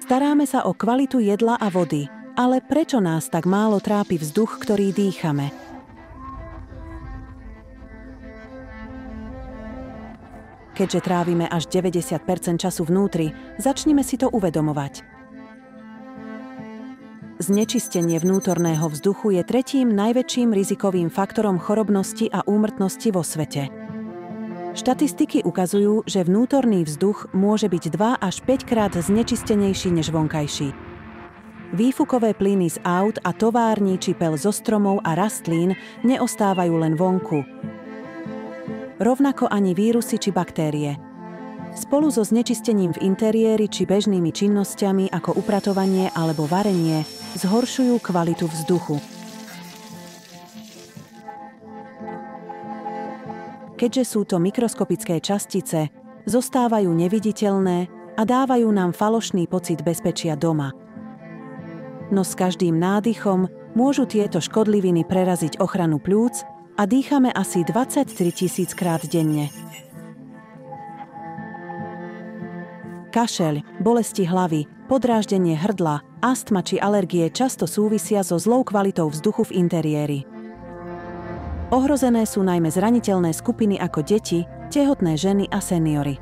Staráme sa o kvalitu jedla a vody, ale prečo nás tak málo trápi vzduch, ktorý dýchame? Keďže trávime až 90% času vnútri, začnime si to uvedomovať. Znečistenie vnútorného vzduchu je tretím najväčším rizikovým faktorom chorobnosti a úmrtnosti vo svete. Štatistiky ukazujú, že vnútorný vzduch môže byť 2 až 5 krát znečistenejší než vonkajší. Výfukové plyny z aut a tovární či peľ zo stromov a rastlín neostávajú len vonku. Rovnako ani vírusy či baktérie. Spolu so znečistením v interiéri či bežnými činnosťami ako upratovanie alebo varenie zhoršujú kvalitu vzduchu. Keďže sú to mikroskopické častice, zostávajú neviditeľné a dávajú nám falošný pocit bezpečia doma. No s každým nádychom môžu tieto škodliviny preraziť ochranu pľúc a dýchame asi 23 000 krát denne. Kašeľ, bolesti hlavy, podráždenie hrdla, astma či alergie často súvisia so zlou kvalitou vzduchu v interiéri. Ohrozené sú najmä zraniteľné skupiny ako deti, tehotné ženy a seniory.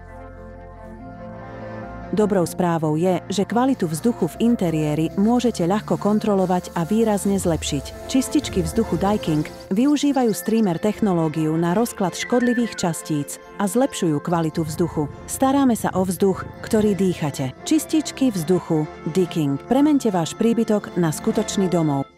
Dobrou správou je, že kvalitu vzduchu v interiéri môžete ľahko kontrolovať a výrazne zlepšiť. Čističky vzduchu Daikin využívajú streamer technológiu na rozklad škodlivých častíc a zlepšujú kvalitu vzduchu. Staráme sa o vzduch, ktorý dýchate. Čističky vzduchu Daikin. Premente váš príbytok na skutočný domov.